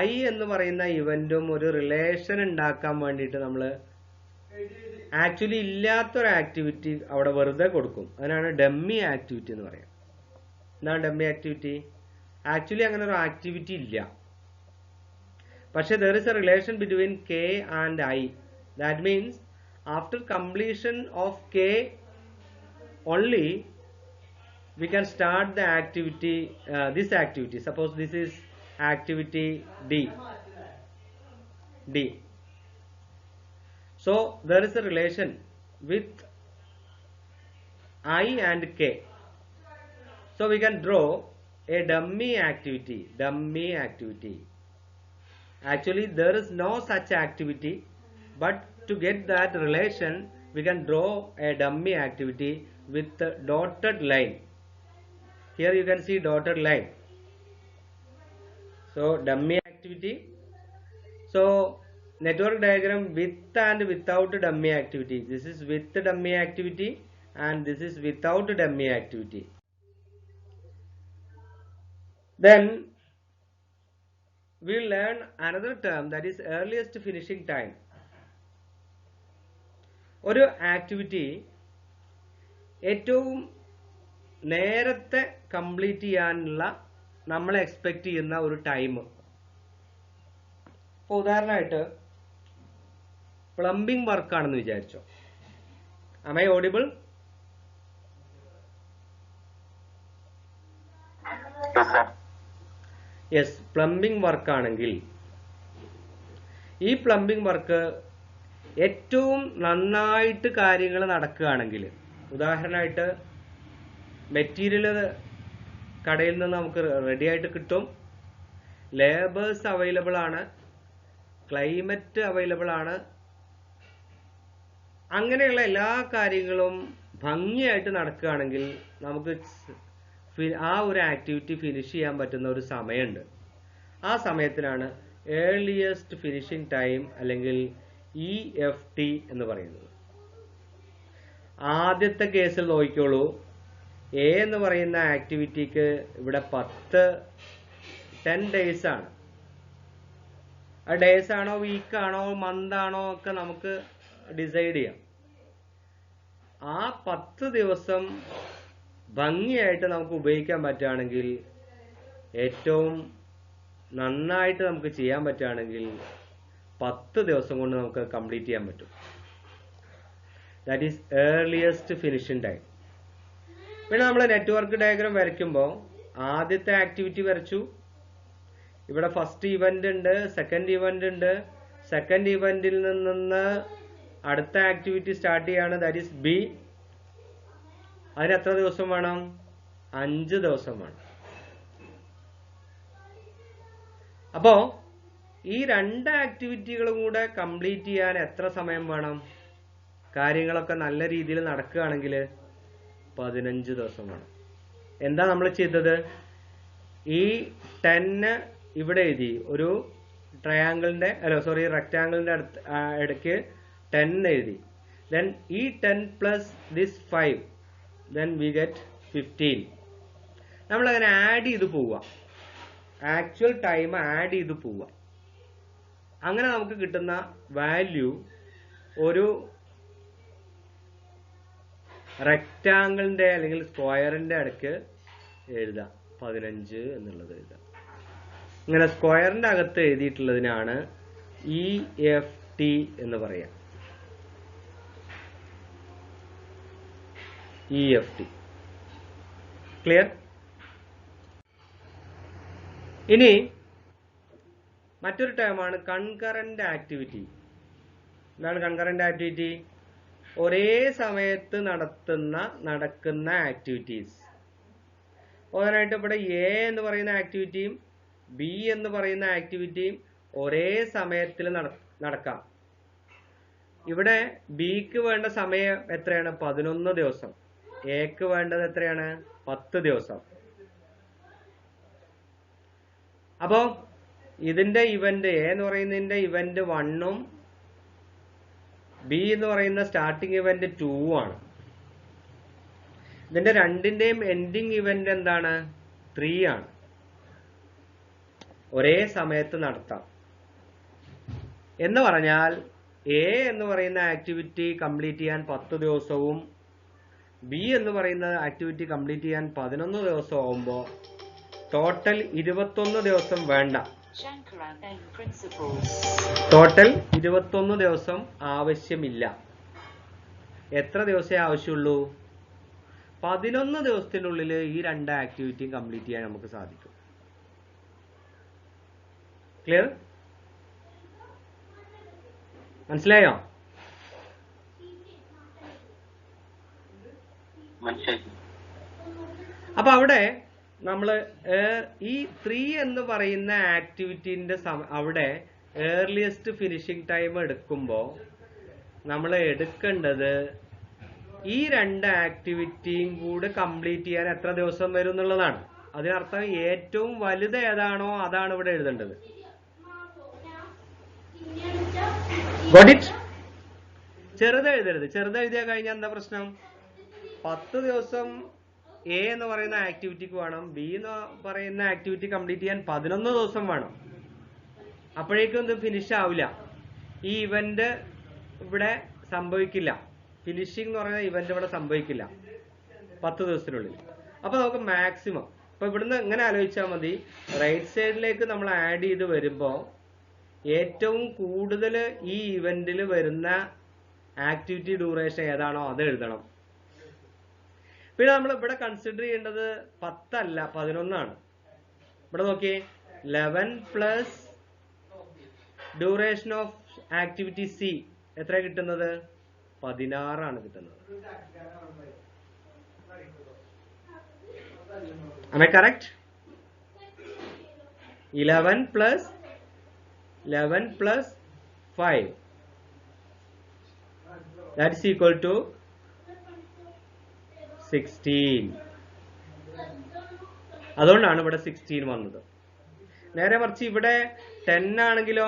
ഐ എന്ന് പറയുന്ന ഇവന്റും ഒരു റിലേഷൻ ഉണ്ടാക്കാൻ വേണ്ടിയിട്ട് നമ്മൾ ആക്ച്വലി ഇല്ലാത്തൊരു ആക്ടിവിറ്റി അവിടെ വെറുതെ കൊടുക്കും. അതിനാണ് ഡമ്മി ആക്ടിവിറ്റി എന്ന് പറയാം. എന്താണ് ഡമ്മി ആക്ടിവിറ്റി? ആക്ച്വലി അങ്ങനെ ഒരു ആക്ടിവിറ്റി ഇല്ല. പക്ഷെ there is a relation between K and I. That means after completion of K only we can start the activity, this activity. Suppose this is activity D. So there is a relation with I and K. So we can draw a dummy activity. Actually there is no such activity, but to get that relation we can draw a dummy activity with the dotted line. Here you can see dotted line. So dummy activity. So network diagram with and without dummy activity. This is with dummy activity and this is without dummy activity. Then we will learn another term, that is earliest finishing time. ഒരു activity ഏറ്റവും നേരത്തെ complete ചെയ്യാനുള്ള നമ്മൾ expect ചെയ്യുന്ന ഒരു time. ഇപ്പോൾ ഉദാഹരണമായിട്ട് plumbing വർക്കാണെന്ന് വിചാരിച്ചോ. Am I audible? Yes, plumbing work ആണെങ്കിൽ ഈ പ്ലംബിംഗ് വർക്ക് ഏറ്റവും നന്നായിട്ട് കാര്യങ്ങൾ നടക്കുകയാണെങ്കിൽ, ഉദാഹരണമായിട്ട് മെറ്റീരിയൽ കടയിൽ നിന്ന് നമുക്ക് റെഡി ആയിട്ട് കിട്ടും, ലേബേഴ്സ് അവൈലബിൾ ആണ്, ക്ലൈമറ്റ് അവൈലബിൾ ആണ്, അങ്ങനെയുള്ള എല്ലാ കാര്യങ്ങളും ഭംഗിയായിട്ട് നടക്കുകയാണെങ്കിൽ നമുക്ക് ആ ഒരു ആക്ടിവിറ്റി ഫിനിഷ് ചെയ്യാൻ പറ്റുന്ന ഒരു സമയമുണ്ട്. ആ സമയത്തിനാണ് ഏർലിയസ്റ്റ് ഫിനിഷിംഗ് ടൈം അല്ലെങ്കിൽ EFT എന്ന് പറയുന്നത്. ആദ്യത്തെ കേസിൽ നോക്കിക്കോളൂ, എ എന്ന് പറയുന്ന ആക്ടിവിറ്റിക്ക് ഇവിടെ 10 ഡേയ്സ് ആണ്. ആ ഡേയ്സ് ആണോ വീക്ക് ആണോ മന്ത് ആണോ ഒക്കെ നമുക്ക് ഡിസൈഡ് ചെയ്യാം. ആ 10 ദിവസം ഭംഗിയായിട്ട് നമുക്ക് ഉപയോഗിക്കാൻ പറ്റുകയാണെങ്കിൽ, ഏറ്റവും നന്നായിട്ട് നമുക്ക് ചെയ്യാൻ പറ്റുകയാണെങ്കിൽ 10 ദിവസം കൊണ്ട് നമുക്ക് കംപ്ലീറ്റ് ചെയ്യാൻ പറ്റും. That is earliest finishing time. പിന്നെ നമ്മൾ നെറ്റ്വർക്ക് ഡയഗ്രാം വരയ്ക്കുമ്പോൾ ആദ്യത്തെ ആക്ടിവിറ്റി വരച്ചു, ഇവിടെ ഫസ്റ്റ് ഇവന്റ് ഉണ്ട്, സെക്കൻഡ് ഇവന്റ് ഉണ്ട്, സെക്കൻഡ് ഇവന്റിൽ നിന്ന് അടുത്ത ആക്ടിവിറ്റി സ്റ്റാർട്ട് ചെയ്യാണ്, ദാറ്റ് ഈസ് ബി. അതിന് എത്ര ദിവസം വേണം? 5 ദിവസം വേണം. അപ്പോ ഈ 2 ആക്ടിവിറ്റികളും കൂടെ കംപ്ലീറ്റ് ചെയ്യാൻ എത്ര സമയം വേണം? കാര്യങ്ങളൊക്കെ നല്ല രീതിയിൽ നടക്കുകയാണെങ്കിൽ 15 ദിവസം വേണം. എന്താ നമ്മൾ ചെയ്തത്? ഈ 10 ഇവിടെ എഴുതി, ഒരു ട്രയാങ്കിളിന്റെ റെക്ടാങ്കിളിന്റെ ഇടയ്ക്ക് 10 എഴുതി. ദെൻ ഈ 10 plus this 5, then we get 15. നമ്മൾ അങ്ങനെ ആഡ് ചെയ്ത് പോവുക, ആക്ച്വൽ ടൈം ആഡ് ചെയ്ത് പോവുക. അങ്ങനെ നമുക്ക് കിട്ടുന്ന വാല്യൂ ഒരു റെക്ടാങ്കിളിന്റെ അല്ലെങ്കിൽ സ്ക്വയറിന്റെ ഇടയ്ക്ക് എഴുതാം, 15 എന്നുള്ളത് എഴുതാം. ഇങ്ങനെ സ്ക്വയറിന്റെ അകത്ത് എഴുതിയിട്ടുള്ളതിനാണ് EFT എന്ന് പറയാം. EFT clear? ഇനി മറ്റൊരു ടേമാണ് കൺകറന്റ് ആക്ടിവിറ്റി. എന്താണ് കൺകറന്റ് ആക്ടിവിറ്റി? ഒരേ സമയത്ത് നടക്കുന്ന ആക്ടിവിറ്റീസ്. ഉദാഹരണമായിട്ട് ഇവിടെ എ എന്ന് പറയുന്ന ആക്ടിവിറ്റിയും ബി എന്ന് പറയുന്ന ആക്ടിവിറ്റിയും ഒരേ സമയത്തിൽ നടക്കാം. ഇവിടെ ബിക്ക് വേണ്ട സമയം എത്രയാണ്? 11 ദിവസം. എക്ക് വേണ്ടത് എത്രയാണ്? 10 ദിവസം. അപ്പോ ഇതിന്റെ ഇവന്റ് എ എന്ന് പറയുന്നതിന്റെ ഇവന്റ് 1ഉം ബി എന്ന് പറയുന്ന സ്റ്റാർട്ടിംഗ് ഇവന്റ് 2 ആണ്. ഇതിന്റെ രണ്ടിന്റെയും എൻഡിങ് ഇവന്റ് എന്താണ്? 3 ആണ്. ഒരേ സമയത്ത് നടത്താം എന്ന് പറഞ്ഞാൽ എ എന്ന് പറയുന്ന ആക്ടിവിറ്റി കംപ്ലീറ്റ് ചെയ്യാൻ 10 ദിവസവും ബി എന്ന് പറയുന്ന ആക്ടിവിറ്റി കംപ്ലീറ്റ് ചെയ്യാൻ 11 ദിവസം ആവുമ്പോൾ ടോട്ടൽ 21 ദിവസം വേണ്ട. ടോട്ടൽ 21 ദിവസം ആവശ്യമില്ല. എത്ര ദിവസമേ ആവശ്യമുള്ളൂ? 11 ദിവസത്തിനുള്ളിൽ ഈ 2 ആക്ടിവിറ്റിയും കംപ്ലീറ്റ് ചെയ്യാൻ നമുക്ക് സാധിക്കും. ക്ലിയർ? മനസ്സിലായോ? അപ്പൊ അവിടെ നമ്മള് ഈ 3 എന്ന് പറയുന്ന ആക്ടിവിറ്റിന്റെ അവിടെ ഏർലിയസ്റ്റ് ഫിനിഷിംഗ് ടൈം എടുക്കുമ്പോൾ നമ്മൾ എടുക്കേണ്ടത് ഈ 2 ആക്ടിവിറ്റിയും കൂടെ കംപ്ലീറ്റ് ചെയ്യാൻ എത്ര ദിവസം വരും എന്നുള്ളതാണ്. അതിനർത്ഥം ഏറ്റവും വലുത് ഏതാണോ അതാണ് ഇവിടെ എഴുതേണ്ടത്. Got it? ചെറുത് എഴുതരുത്. ചെറുത് എഴുതിയാൽ കഴിഞ്ഞാൽ എന്താ പ്രശ്നം? 10 ദിവസം എ എന്ന് പറയുന്ന ആക്ടിവിറ്റിക്ക് വേണം, ബി എന്ന് പറയുന്ന ആക്ടിവിറ്റി കംപ്ലീറ്റ് ചെയ്യാൻ 11 ദിവസം വേണം. അപ്പോഴേക്കും ഇത് ഫിനിഷ് ആവില്ല. ഈ ഇവന്റ് ഇവിടെ സംഭവിക്കില്ല. ഫിനിഷിംഗ് എന്ന് പറയുന്ന ഇവന്റ് ഇവിടെ സംഭവിക്കില്ല 10 ദിവസത്തിനുള്ളിൽ. അപ്പൊ നമുക്ക് മാക്സിമം ഇപ്പൊ ഇവിടുന്ന് ഇങ്ങനെ ആലോചിച്ചാൽ മതി. റൈറ്റ് സൈഡിലേക്ക് നമ്മൾ ആഡ് ചെയ്ത് വരുമ്പോൾ ഏറ്റവും കൂടുതൽ ഈ ഇവന്റിൽ വരുന്ന ആക്ടിവിറ്റി ഡ്യൂറേഷൻ ഏതാണോ അത് എഴുതണം. പിന്നെ നമ്മൾ ഇവിടെ കൺസിഡർ ചെയ്യേണ്ടത് 10 അല്ല 11 ആണ്. ഇവിടെ നോക്കിയേ, 11 plus duration of activity C എത്ര കിട്ടുന്നത്? 16 ആണ് കിട്ടുന്നത്. Am I correct? 11 plus 5 that is equal to 16. അതുകൊണ്ടാണ് ഇവിടെ 16 വന്നത്. നേരെ മറിച്ച് ഇവിടെ 10 ആണെങ്കിലോ,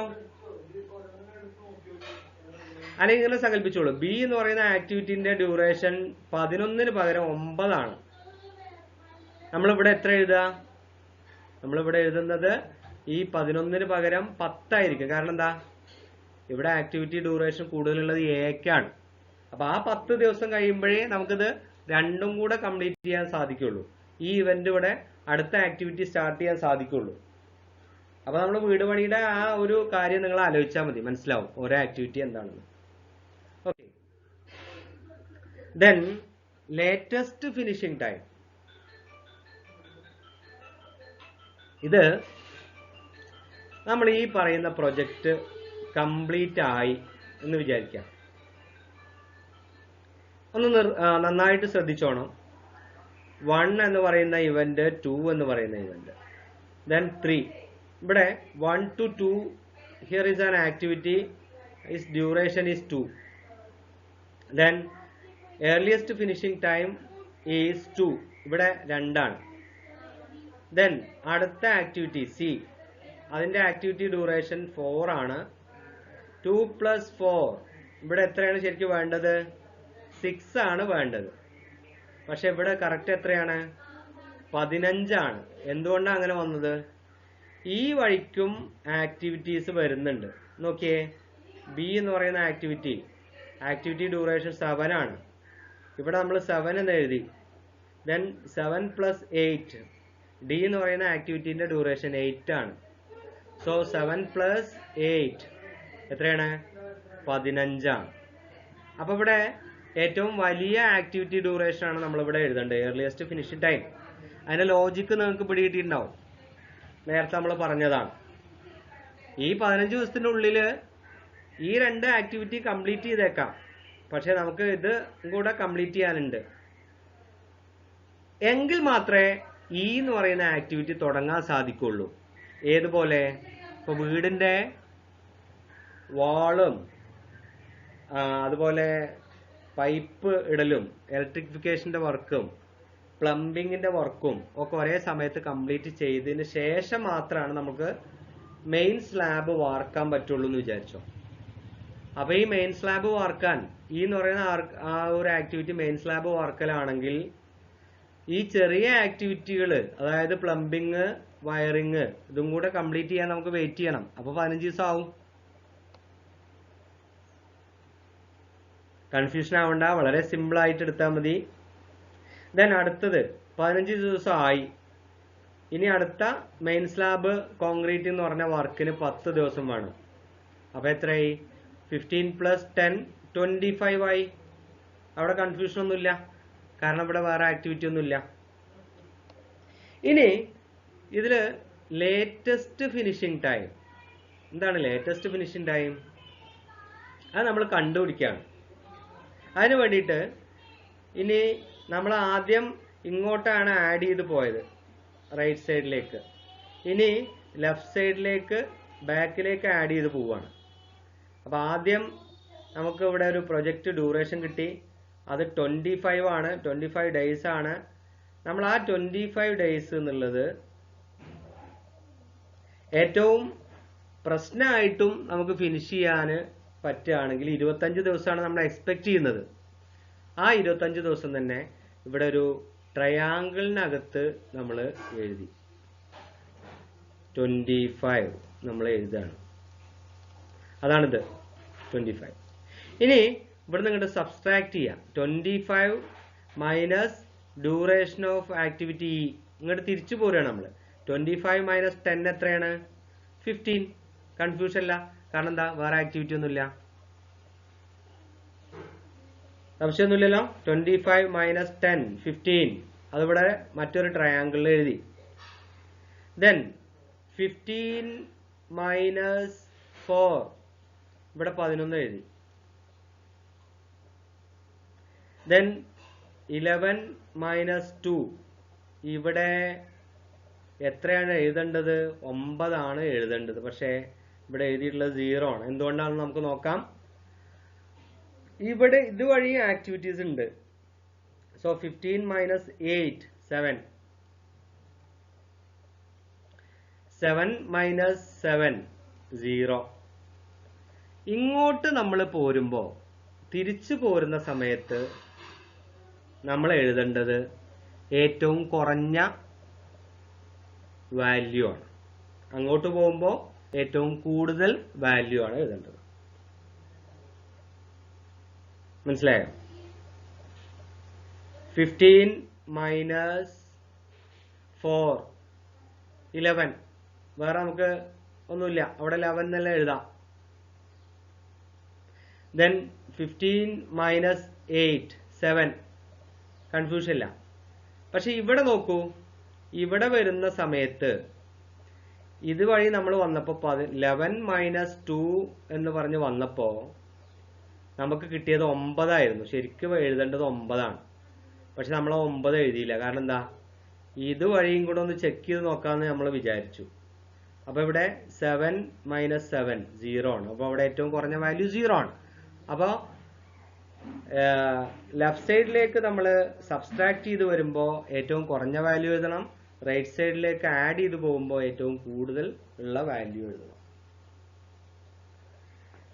അല്ലെങ്കിൽ ഇങ്ങനെ സങ്കല്പിച്ചോളൂ, ബി എന്ന് പറയുന്ന ആക്ടിവിറ്റിന്റെ ഡ്യൂറേഷൻ 11 പകരം 9 ആണ്. നമ്മളിവിടെ എത്ര എഴുതുക? നമ്മളിവിടെ എഴുതുന്നത് ഈ 11 പകരം 10 ആയിരിക്കും. കാരണം എന്താ? ഇവിടെ ആക്ടിവിറ്റി ഡ്യൂറേഷൻ കൂടുതലുള്ളത് എക്കാണ്. അപ്പൊ ആ 10 ദിവസം കഴിയുമ്പോഴേ നമുക്കിത് രണ്ടും കൂടെ കംപ്ലീറ്റ് ചെയ്യാൻ സാധിക്കുള്ളൂ. ഈ ഇവന്റ് ഇവിടെ അടുത്ത ആക്ടിവിറ്റി സ്റ്റാർട്ട് ചെയ്യാൻ സാധിക്കുള്ളൂ. അപ്പൊ നമ്മൾ വീട് പണിയുടെ ആ ഒരു കാര്യം നിങ്ങൾ ആലോചിച്ചാൽ മതി, മനസ്സിലാവും ഓരോ ആക്ടിവിറ്റി എന്താണെന്ന്. Okay, then latest finishing time. ഇത് നമ്മൾ ഈ പറയുന്ന പ്രൊജക്റ്റ് കംപ്ലീറ്റ് ആയി എന്ന് വിചാരിക്കാം. ഒന്ന് നന്നായിട്ട് ശ്രദ്ധിച്ചോണം. 1 എന്ന് പറയുന്ന ഇവന്റ്, 2 എന്ന് പറയുന്ന ഇവന്റ്, then 3. ഇവിടെ 1 to 2 here is an activity, its duration is 2. then earliest finishing time is 2. ഇവിടെ 2 ആണ്. then അടുത്ത ആക്ടിവിറ്റി C, അതിന്റെ ആക്ടിവിറ്റി ഡ്യൂറേഷൻ 4 ആണ്. 2 plus 4 ഇവിടെ എത്രയാണ് ശരിക്കും വേണ്ടത്? 6 ആണ് വേണ്ടത്. പക്ഷെ ഇവിടെ കറക്റ്റ് എത്രയാണ്? 15 ആണ്. എന്തുകൊണ്ടാണ് അങ്ങനെ വന്നത്? ഈ വഴിക്കും ആക്ടിവിറ്റീസ് വരുന്നുണ്ട്. നോക്കിയേ, ബി എന്ന് പറയുന്ന ആക്ടിവിറ്റി ഡ്യൂറേഷൻ 7 ആണ്. ഇവിടെ നമ്മൾ 7 എന്ന് എഴുതി. then 7 plus 8, ഡി എന്ന് പറയുന്ന ആക്ടിവിറ്റിന്റെ ഡ്യൂറേഷൻ 8 ആണ്. സോ 7 plus 8 എത്രയാണ്? 15 ആണ്. അപ്പൊ ഇവിടെ ഏറ്റവും വലിയ ആക്ടിവിറ്റി ഡ്യൂറേഷൻ ആണ് നമ്മളിവിടെ എഴുതേണ്ടത്, ഏർലിയസ്റ്റ് ഫിനിഷിംഗ് ടൈം. അതിന്റെ ലോജിക്ക് നിങ്ങൾക്ക് പിടികിട്ടിട്ടുണ്ടാവും, നേരത്തെ നമ്മൾ പറഞ്ഞതാണ്. ഈ 15 ദിവസത്തിന്റെ ഉള്ളില് ഈ 2 ആക്ടിവിറ്റി കംപ്ലീറ്റ് ചെയ്തേക്കാം, പക്ഷെ നമുക്ക് ഇത് കൂടെ കംപ്ലീറ്റ് ചെയ്യാനുണ്ട്. എങ്കിൽ മാത്രമേ ഈ എന്ന് പറയുന്ന ആക്ടിവിറ്റി തുടങ്ങാൻ സാധിക്കുള്ളൂ. ഏതുപോലെ? ഇപ്പൊ വീടിന്റെ വാളും അതുപോലെ പൈപ്പ് ഇടലും ഇലക്ട്രിഫിക്കേഷന്റെ വർക്കും പ്ലംബിങ്ങിന്റെ വർക്കും ഒക്കെ ഒരേ സമയത്ത് കംപ്ലീറ്റ് ചെയ്തതിന് ശേഷം മാത്രമാണ് നമുക്ക് മെയിൻ സ്ലാബ് വാർക്കാൻ പറ്റുള്ളൂ എന്ന് വിചാരിച്ചോ. അപ്പൊ ഈ മെയിൻ സ്ലാബ് വാർക്കാൻ, ഈ എന്ന് പറയുന്ന ആ ഒരു ആക്ടിവിറ്റി മെയിൻ സ്ലാബ് വാർക്കലാണെങ്കിൽ ഈ ചെറിയ ആക്ടിവിറ്റികൾ, അതായത് പ്ലംബിങ്, വയറിങ്, ഇതും കൂടെ കംപ്ലീറ്റ് ചെയ്യാൻ നമുക്ക് വെയിറ്റ് ചെയ്യണം. അപ്പൊ 15 ദിവസം ആവും. കൺഫ്യൂഷൻ ആവണ്ട, വളരെ സിമ്പിൾ ആയിട്ട് എടുത്താൽ മതി. ദെൻ അടുത്തത് 15 ദിവസം ആയി. ഇനി അടുത്ത മെയിൻ സ്ലാബ് കോൺക്രീറ്റ് എന്ന് പറഞ്ഞ വർക്കിന് 10 ദിവസം വേണം. അപ്പൊ എത്രയായി? 15 plus 10 25 ആയി. അവിടെ കൺഫ്യൂഷൻ ഒന്നുമില്ല, കാരണം ഇവിടെ വേറെ ആക്ടിവിറ്റി ഒന്നുമില്ല. ഇനി ഇതില് ലേറ്റസ്റ്റ് ഫിനിഷിംഗ് ടൈം. എന്താണ് ലേറ്റസ്റ്റ് ഫിനിഷിംഗ് ടൈം? അത് നമ്മൾ കണ്ടുപിടിക്കുകയാണ്. അതിന് വേണ്ടിയിട്ട് ഇനി നമ്മൾ ആദ്യം ഇങ്ങോട്ടാണ് ആഡ് ചെയ്ത് പോയത്, റൈറ്റ് സൈഡിലേക്ക്. ഇനി ലെഫ്റ്റ് സൈഡിലേക്ക്, ബാക്കിലേക്ക് ആഡ് ചെയ്ത് പോവാണ്. അപ്പൊ ആദ്യം നമുക്ക് ഇവിടെ ഒരു പ്രൊജക്റ്റ് ഡ്യൂറേഷൻ കിട്ടി. അത് 25 ആണ്, 25 ഡേയ്സ് ആണ്. നമ്മൾ ആ 25 ഡേയ്സ് എന്നുള്ളത് ഏറ്റവും പ്രശ്നമായിട്ടും നമുക്ക് ഫിനിഷ് ചെയ്യാൻ പറ്റുകയാണെങ്കിൽ 25 ദിവസമാണ് നമ്മൾ എക്സ്പെക്ട് ചെയ്യുന്നത്. ആ 25 ദിവസം തന്നെ ഇവിടെ ഒരു ട്രയാങ്കിളിനകത്ത് നമ്മൾ എഴുതി 25 നമ്മൾ എഴുതാണ്. അതാണിത് 25. ഇനി ഇവിടെ നിങ്ങോട്ട് സബ്സ്ട്രാക്ട് ചെയ്യാം. 25 minus duration of activity E. ഇങ്ങോട്ട് തിരിച്ചു പോരുകയാണ് നമ്മൾ. 25 മൈനസ് 10 എത്രയാണ്? 15. കൺഫ്യൂഷൻ ഇല്ല, കാരണം എന്താ? വേറെ ആക്ടിവിറ്റി ഒന്നുമില്ല, സംശയമൊന്നുമില്ലല്ലോ. 25 മൈനസ് 10 15. അതിവിടെ മറ്റൊരു ട്രയാങ്കിളിൽ എഴുതി. ദെൻ 15 മൈനസ് 4 ഇവിടെ 11 എഴുതി. then 11 മൈനസ് 2 ഇവിടെ എത്രയാണ് എഴുതേണ്ടത്? 9 ആണ് എഴുതേണ്ടത്. പക്ഷേ ഇവിടെ എഴുതിയിട്ടുള്ളത് 0 ആണ്. എന്തുകൊണ്ടാണെന്ന് നമുക്ക് നോക്കാം. ഇവിടെ ഇതുവഴി ആക്ടിവിറ്റീസ് ഉണ്ട്. So 15 minus 8 7 7 minus 7 0. ഇങ്ങോട്ട് നമ്മൾ പോരുമ്പോൾ, തിരിച്ചു പോരുന്ന സമയത്ത് നമ്മൾ എഴുതേണ്ടത് ഏറ്റവും കുറഞ്ഞ വാല്യൂ ആണ്. അങ്ങോട്ട് പോകുമ്പോൾ ഏറ്റവും കൂടുതൽ വാല്യൂ ആണ് എഴുതേണ്ടത്. മനസ്സിലായോ? 15 മൈനസ് 4 11. വേറെ നമുക്ക് ഒന്നുമില്ല, അവിടെ 11 എന്നല്ല എഴുതാം. then 15 minus 8 7. കൺഫ്യൂഷൻ ഇല്ല. പക്ഷെ ഇവിടെ നോക്കൂ, ഇവിടെ വരുന്ന സമയത്ത് ഇതുവഴി നമ്മൾ വന്നപ്പോൾ 11 മൈനസ് 2 എന്ന് പറഞ്ഞ് വന്നപ്പോൾ നമുക്ക് കിട്ടിയത് 9 ആയിരുന്നു. ശരിക്കും എഴുതേണ്ടത് 9 ആണ്. പക്ഷെ നമ്മൾ 9 എഴുതിയില്ല. കാരണം എന്താ? ഇതുവഴിയും കൂടെ ഒന്ന് ചെക്ക് ചെയ്ത് നോക്കാമെന്ന് നമ്മൾ വിചാരിച്ചു. അപ്പോൾ ഇവിടെ 7 മൈനസ് 7 0 ആണ്. അപ്പോൾ അവിടെ ഏറ്റവും കുറഞ്ഞ വാല്യൂ 0 ആണ്. അപ്പോൾ ലെഫ്റ്റ് സൈഡിലേക്ക് നമ്മൾ സബ്സ്ട്രാക്ട് ചെയ്ത് വരുമ്പോൾ ഏറ്റവും കുറഞ്ഞ വാല്യൂ എഴുതണം. റൈറ്റ് സൈഡിലേക്ക് ആഡ് ചെയ്ത് പോകുമ്പോൾ ഏറ്റവും കൂടുതൽ ഉള്ള വാല്യൂ എഴുതണം.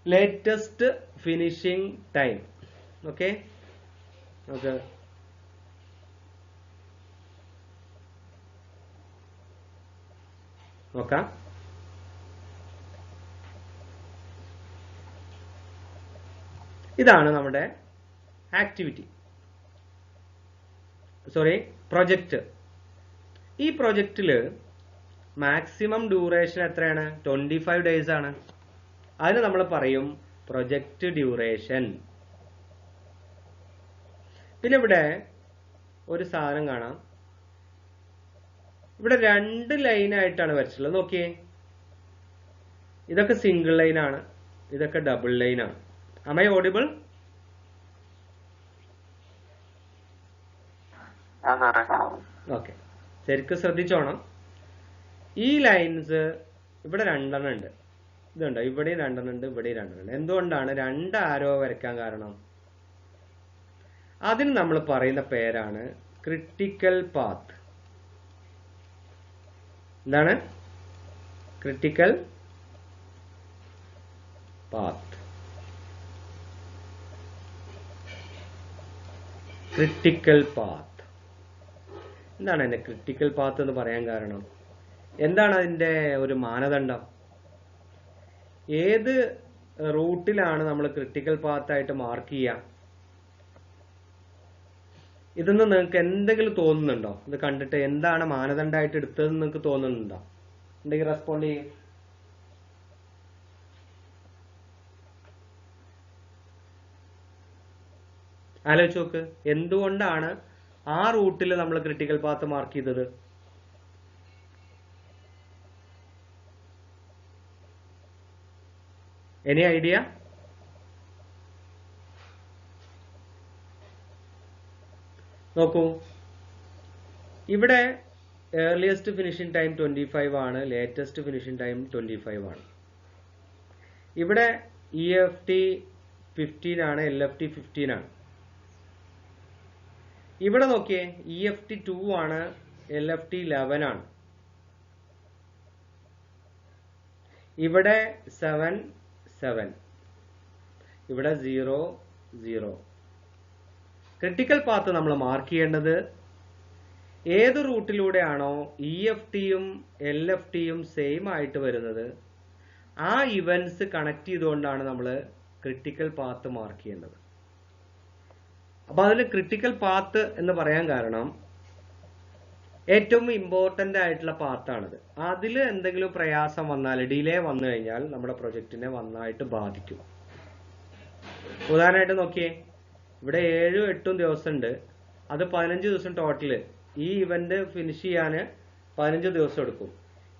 Latest finishing time. ഓക്കെ, നമുക്ക് നോക്കാം. ഇതാണ് നമ്മുടെ ആക്ടിവിറ്റി, പ്രൊജക്റ്റ്. ഈ പ്രൊജക്റ്റിൽ മാക്സിമം ഡ്യൂറേഷൻ എത്രയാണ്? 25 days ആണ്. അതിന് നമ്മൾ പറയും പ്രൊജക്റ്റ് ഡ്യൂറേഷൻ. പിന്നെ ഇവിടെ ഒരു സാധനം കാണാം. ഇവിടെ 2 ലൈനായിട്ടാണ് വരച്ചിട്ടുള്ളത്. നോക്കിയേ, ഇതൊക്കെ സിംഗിൾ ലൈൻ ആണ്, ഇതൊക്കെ ഡബിൾ ലൈൻ ആണ്. Am I audible? ഓക്കെ, ശരിക്കും ശ്രദ്ധിച്ചോണം. ഈ ലൈൻസ് ഇവിടെ 2 ഉണ്ട്. ഇതുണ്ടോ? ഇവിടെയും 2 ഉണ്ട്, ഇവിടെയും 2 ഉണ്ട്. എന്തുകൊണ്ടാണ് 2 ആരോ വരയ്ക്കാൻ കാരണം? അതിന് നമ്മൾ പറയുന്ന പേരാണ് ക്രിട്ടിക്കൽ പാത്ത്. എന്താണ് ക്രിട്ടിക്കൽ പാത്ത്? Critical path. എന്താണ് അതിന്റെ ക്രിട്ടിക്കൽ പാത്ത് എന്ന് പറയാൻ കാരണം? എന്താണ് അതിന്റെ ഒരു മാനദണ്ഡം? ഏത് റൂട്ടിലാണ് നമ്മൾ ക്രിട്ടിക്കൽ പാത്ത് ആയിട്ട് മാർക്ക് ചെയ്യുക? ഇതൊന്ന് നിങ്ങൾക്ക് എന്തെങ്കിലും തോന്നുന്നുണ്ടോ? ഇത് കണ്ടിട്ട് എന്താണ് മാനദണ്ഡമായിട്ട് എടുത്തതെന്ന് നിങ്ങൾക്ക് തോന്നുന്നുണ്ടോ? ഉണ്ടെങ്കിൽ റെസ്പോണ്ട് ചെയ്യും. ആലോചിച്ച് നോക്ക്, എന്തുകൊണ്ടാണ് ആ റൂട്ടിൽ നമ്മൾ ക്രിട്ടിക്കൽ പാത്ത് മാർക്ക് ചെയ്തത്? Any idea? നോക്കൂ, ഇവിടെ ഏർലിയസ്റ്റ് ഫിനിഷിംഗ് ടൈം 25 ആണ്, ലേറ്റസ്റ്റ് ഫിനിഷിംഗ് ടൈം 25 ആണ്. ഇവിടെ EFT 15 ആണ്, LFT 15 ആണ്. ഇവിടെ നോക്കിയേ, EFT 2 ആണ്, LFT 11 ആണ്. ഇവിടെ 7 7, ഇവിടെ 0 0. ക്രിട്ടിക്കൽ പാത്ത് നമ്മൾ മാർക്ക് ചെയ്യേണ്ടത് ഏത് റൂട്ടിലൂടെയാണോ EFTയും LFTയും സെയിം ആയിട്ട് വരുന്നത്, ആ ഇവന്റ്സ് കണക്ട് ചെയ്തുകൊണ്ടാണ് നമ്മൾ ക്രിട്ടിക്കൽ പാത്ത് മാർക്ക് ചെയ്യേണ്ടത്. അപ്പൊ അതിൽ ക്രിട്ടിക്കൽ പാത്ത് എന്ന് പറയാൻ കാരണം ഏറ്റവും ഇമ്പോർട്ടന്റ് ആയിട്ടുള്ള പാത്താണിത്. അതിൽ എന്തെങ്കിലും പ്രയാസം വന്നാൽ, ഡിലേ വന്നു കഴിഞ്ഞാൽ നമ്മുടെ പ്രൊജക്റ്റിനെ നന്നായിട്ട് ബാധിക്കും. ഉദാഹരണമായിട്ട് നോക്കിയേ, ഇവിടെ 7 8 ദിവസം ഉണ്ട്. അത് 15 ദിവസം ടോട്ടല്. ഈ ഇവന്റ് ഫിനിഷ് ചെയ്യാൻ 15 ദിവസം എടുക്കും.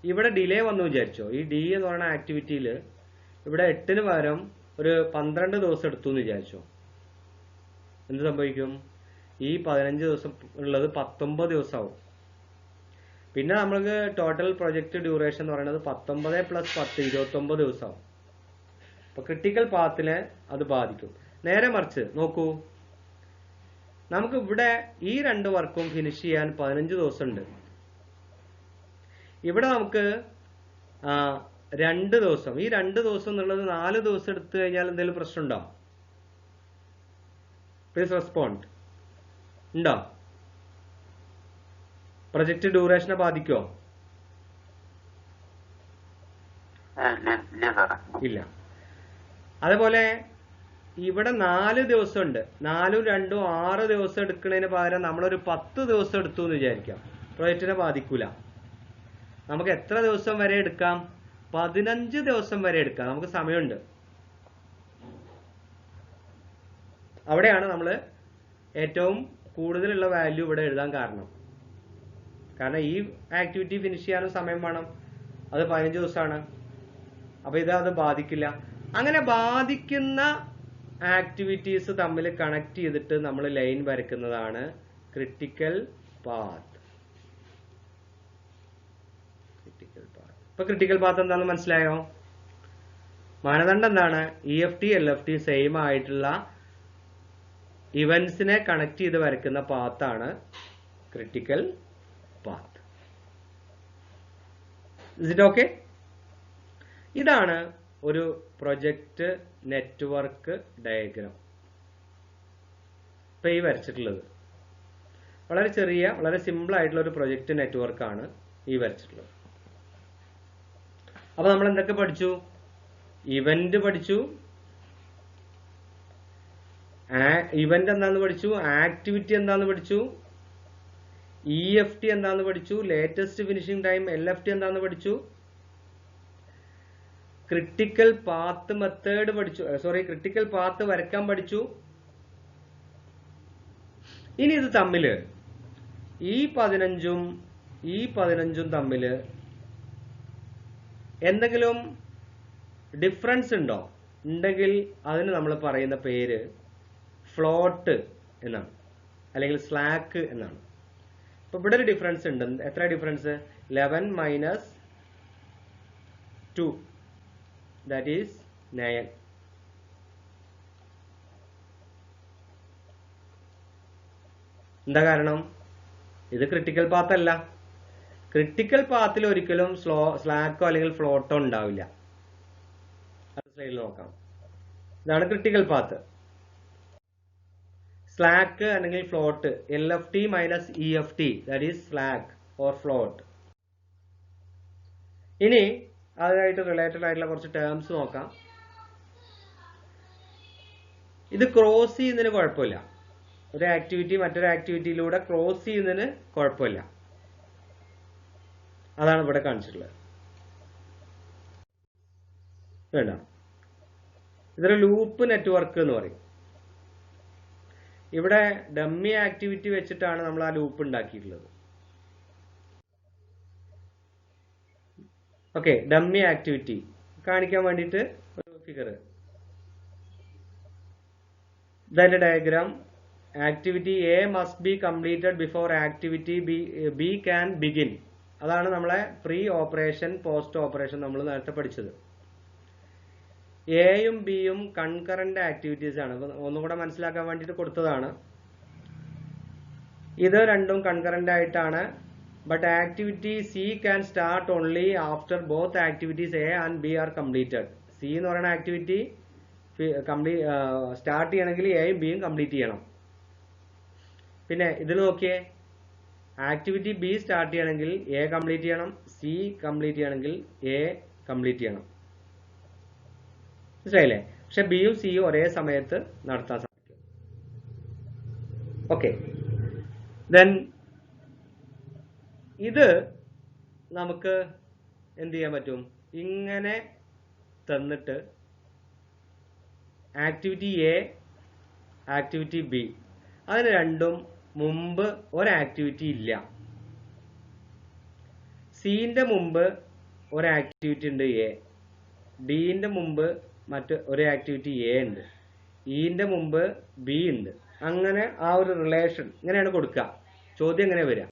ഇവിടെ ഡിലേ വന്നു വിചാരിച്ചോ. ഈ ഡി എന്ന് പറയുന്ന ആക്ടിവിറ്റിയിൽ ഇവിടെ 8ന് പകരം ഒരു 12 ദിവസം എടുത്തു എന്ന് വിചാരിച്ചോ. എന്ത് സംഭവിക്കും? ഈ 15 ദിവസം ഉള്ളത് 19 ദിവസമാവും. പിന്നെ നമ്മൾക്ക് ടോട്ടൽ പ്രൊജക്ട് ഡ്യൂറേഷൻ എന്ന് പറയുന്നത് 19 + 10 29 ദിവസമാവും. അപ്പൊ ക്രിട്ടിക്കൽ പാത്തിനെ അത് ബാധിക്കും. നേരെ മറിച്ച് നോക്കൂ, നമുക്ക് ഇവിടെ ഈ 2 വർക്കും ഫിനിഷ് ചെയ്യാൻ 15 ദിവസം ഉണ്ട്. ഇവിടെ നമുക്ക് 2 ദിവസം, ഈ 2 ദിവസം എന്നുള്ളത് 4 ദിവസം എടുത്തു കഴിഞ്ഞാൽ എന്തെങ്കിലും പ്രശ്നമുണ്ടോ? Please respond. ഉണ്ടോ? പ്രൊജക്ട് ഡ്യൂറേഷനെ ബാധിക്കോ? ഇല്ല. അതേപോലെ ഇവിടെ 4 ദിവസം ഉണ്ട്. 4ഉം 2ഉം 6 ദിവസം എടുക്കുന്നതിന് പകരം നമ്മളൊരു 10 ദിവസം എടുത്തു എന്ന് വിചാരിക്കാം. പ്രൊജക്റ്റിനെ ബാധിക്കൂല. നമുക്ക് എത്ര ദിവസം വരെ എടുക്കാം? 15 ദിവസം വരെ എടുക്കാം. നമുക്ക് സമയമുണ്ട്. അവിടെയാണ് നമ്മൾ ഏറ്റവും കൂടുതലുള്ള വാല്യൂ ഇവിടെ എഴുതാൻ കാരണം. കാരണം ഈ ആക്ടിവിറ്റി ഫിനിഷ് ചെയ്യാനും സമയം വേണം. അത് 15 ദിവസമാണ്. അപ്പൊ അത് ബാധിക്കില്ല. അങ്ങനെ ബാധിക്കുന്ന ആക്ടിവിറ്റീസ് തമ്മിൽ കണക്ട് ചെയ്തിട്ട് നമ്മൾ ലൈൻ വരയ്ക്കുന്നതാണ് ക്രിട്ടിക്കൽ പാത്ത്. ഇപ്പൊ ക്രിട്ടിക്കൽ പാത്ത് എന്താണെന്ന് മനസ്സിലായോ? മാനദണ്ഡം എന്താണ്? EFT LFT സെയിം ആയിട്ടുള്ള ഇവന്റ്സിനെ കണക്ട് ചെയ്ത് വരയ്ക്കുന്ന പാത്താണ് critical path. Is it okay? ഇതാണ് ഒരു പ്രൊജക്റ്റ് നെറ്റ്വർക്ക് ഡയഗ്രാം. ഇപ്പൊ ഈ വരച്ചിട്ടുള്ളത് വളരെ ചെറിയ, വളരെ സിമ്പിൾ ആയിട്ടുള്ള ഒരു പ്രൊജക്റ്റ് നെറ്റ്വർക്കാണ് ഈ വരച്ചിട്ടുള്ളത്. അപ്പൊ നമ്മൾ എന്തൊക്കെ പഠിച്ചു? ഇവന്റ് പഠിച്ചു, ഇവന്റ് എന്താന്ന് പഠിച്ചു, ആക്ടിവിറ്റി എന്താന്ന് പഠിച്ചു, EFT എന്താന്ന് പഠിച്ചു, ലേറ്റസ്റ്റ് ഫിനിഷിംഗ് ടൈം LFT എന്താന്ന് പഠിച്ചു, ക്രിട്ടിക്കൽ പാത്ത് മെത്തേഡ് പഠിച്ചു, ക്രിട്ടിക്കൽ പാത്ത് വരയ്ക്കാൻ പഠിച്ചു. ഇനി ഇത് തമ്മില് ഈ 15ഉം തമ്മില് എന്തെങ്കിലും ഡിഫറൻസ് ഉണ്ടോ? ഉണ്ടെങ്കിൽ അതിന് നമ്മൾ പറയുന്ന പേര് ഫ്ലോട്ട് എന്നാണ്, അല്ലെങ്കിൽ സ്ലാക്ക് എന്നാണ്. അപ്പൊ ഇവിടെ ഒരു ഡിഫറൻസ് ഉണ്ട്. എത്ര ഡിഫറൻസ്? 11 - 2 that is 9. എന്താ കാരണം? ഇത് ക്രിട്ടിക്കൽ പാത്ത് അല്ല. ക്രിട്ടിക്കൽ പാത്തിൽ ഒരിക്കലും സ്ലാക്കോ അല്ലെങ്കിൽ ഫ്ലോട്ടോ ഉണ്ടാവില്ല. സ്ലൈഡിൽ നോക്കാം. ഇതാണ് ക്രിട്ടിക്കൽ പാത്ത്. സ്ലാക്ക് അല്ലെങ്കിൽ float LFT - EFT that is slack or float. ഇനി അതുമായിട്ട് റിലേറ്റഡ് ആയിട്ടുള്ള കുറച്ച് ടേംസ് നോക്കാം. ഇത് ക്രോസ് ചെയ്യുന്നതിന് കുഴപ്പമില്ല. ഒരു ആക്ടിവിറ്റി മറ്റൊരു ആക്ടിവിറ്റിയിലൂടെ ക്രോസ് ചെയ്യുന്നതിന് കുഴപ്പമില്ല. അതാണ് ഇവിടെ കാണിച്ചിട്ടുള്ളത്. വേണ്ട, ഇതൊരു ലൂപ്പ് നെറ്റ്വർക്ക് എന്ന് പറയും. ഇവിടെ ഡമ്മി ആക്ടിവിറ്റി വെച്ചിട്ടാണ് നമ്മൾ ആ ലൂപ്പ് ഉണ്ടാക്കിയിട്ടുള്ളത്. ഓക്കെ, ഡമ്മി ആക്ടിവിറ്റി കാണിക്കാൻ വേണ്ടിയിട്ട് ഒരു ഫിഗർ. ഇതതിന്റെ diagram. Activity A must be completed before activity B can begin. അതാണ് നമ്മളെ പ്രീ ഓപ്പറേഷൻ പോസ്റ്റ് ഓപ്പറേഷൻ നമ്മൾ നേരത്തെ പഠിച്ചത്. എയും ബിയും കൺകറന്റ് ആക്ടിവിറ്റീസ് ആണ്. ഒന്നുകൂടെ മനസ്സിലാക്കാൻ വേണ്ടിയിട്ട് കൊടുത്തതാണ്. ഇത് രണ്ടും കൺകറന്റ് ആയിട്ടാണ്. But activity C can start only after both activities A and B are completed. C എന്ന് പറയുന്ന ആക്ടിവിറ്റി സ്റ്റാർട്ട് ചെയ്യണമെങ്കിൽ എയും ബിയും കംപ്ലീറ്റ് ചെയ്യണം. പിന്നെ ഇതിൽ നോക്കിയേ, ആക്ടിവിറ്റി B സ്റ്റാർട്ട് ചെയ്യണമെങ്കിൽ A കംപ്ലീറ്റ് ചെയ്യണം, C കംപ്ലീറ്റ് ചെയ്യണമെങ്കിൽ A കംപ്ലീറ്റ് ചെയ്യണം. മനസ്സിലായില്ലേ? പക്ഷെ ബിയും സിയും ഒരേ സമയത്ത് നടത്താൻ സാധിക്കും. ഓക്കെ, ദെൻ ഇത് നമുക്ക് എന്ത് ചെയ്യാൻ പറ്റും? ഇങ്ങനെ തന്നിട്ട് ആക്ടിവിറ്റി A, ആക്ടിവിറ്റി B, അതിന് രണ്ടും മുമ്പ് ഒരു ആക്ടിവിറ്റി ഇല്ല. സിന്റെ മുമ്പ് ഒരു ആക്ടിവിറ്റി ഉണ്ട് എ, ഡിന്റെ മുമ്പ് ഒരു ആക്ടിവിറ്റി എ ഉണ്ട്, ഇന്റെ മുമ്പ് ബി ഉണ്ട്. അങ്ങനെ ആ ഒരു റിലേഷൻ ഇങ്ങനെയാണ് കൊടുക്കുക. ചോദ്യം എങ്ങനെ വരിക?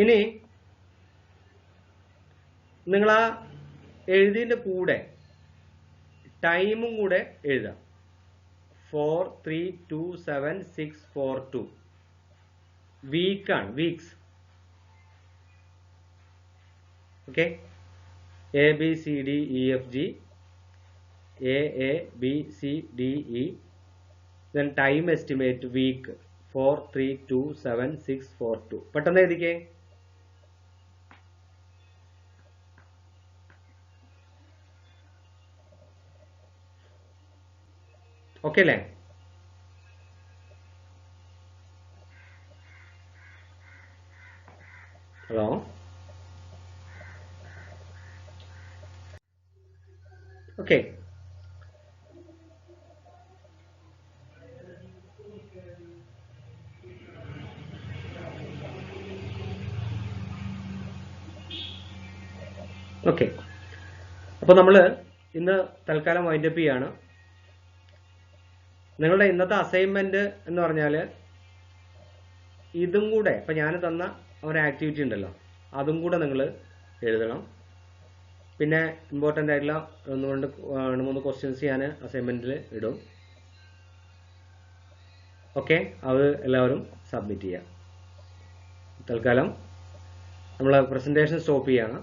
ഇനി നിങ്ങൾ ആ എഴുതിയതിന്റെ കൂടെ ടൈമും കൂടെ എഴുതാം. 4, 3, 2, 7, 6, 4, 2 വീക്കാണ്, weeks. Okay, ABCDEFG, AABCDE, then time estimate week 4, 3, 2, 7, 6, 4, 2. പെട്ടെന്ന് എഴുതിക്കേ. ഓക്കെ അല്ലേ? Hello, okay. ഓക്കെ, അപ്പോൾ നമ്മൾ ഇന്ന് തൽക്കാലം വൈൻഡപ്പ് ചെയ്യാണ്. നിങ്ങളുടെ ഇന്നത്തെ അസൈൻമെന്റ് എന്ന് പറഞ്ഞാൽ ഇതും കൂടെ, ഇപ്പം ഞാൻ തന്ന ഒരു ആക്ടിവിറ്റി ഉണ്ടല്ലോ, അതും കൂടെ നിങ്ങൾ എഴുതണം. പിന്നെ ഇമ്പോർട്ടൻ്റ് ആയിട്ടുള്ള 2-3 ക്വസ്റ്റ്യൻസ് ഞാൻ അസൈൻമെന്റിൽ ഇടും. ഓക്കെ, അത് എല്ലാവരും സബ്മിറ്റ് ചെയ്യാം. തൽക്കാലം നമ്മൾ പ്രസന്റേഷൻ സ്റ്റോപ്പ് ചെയ്യാണ്.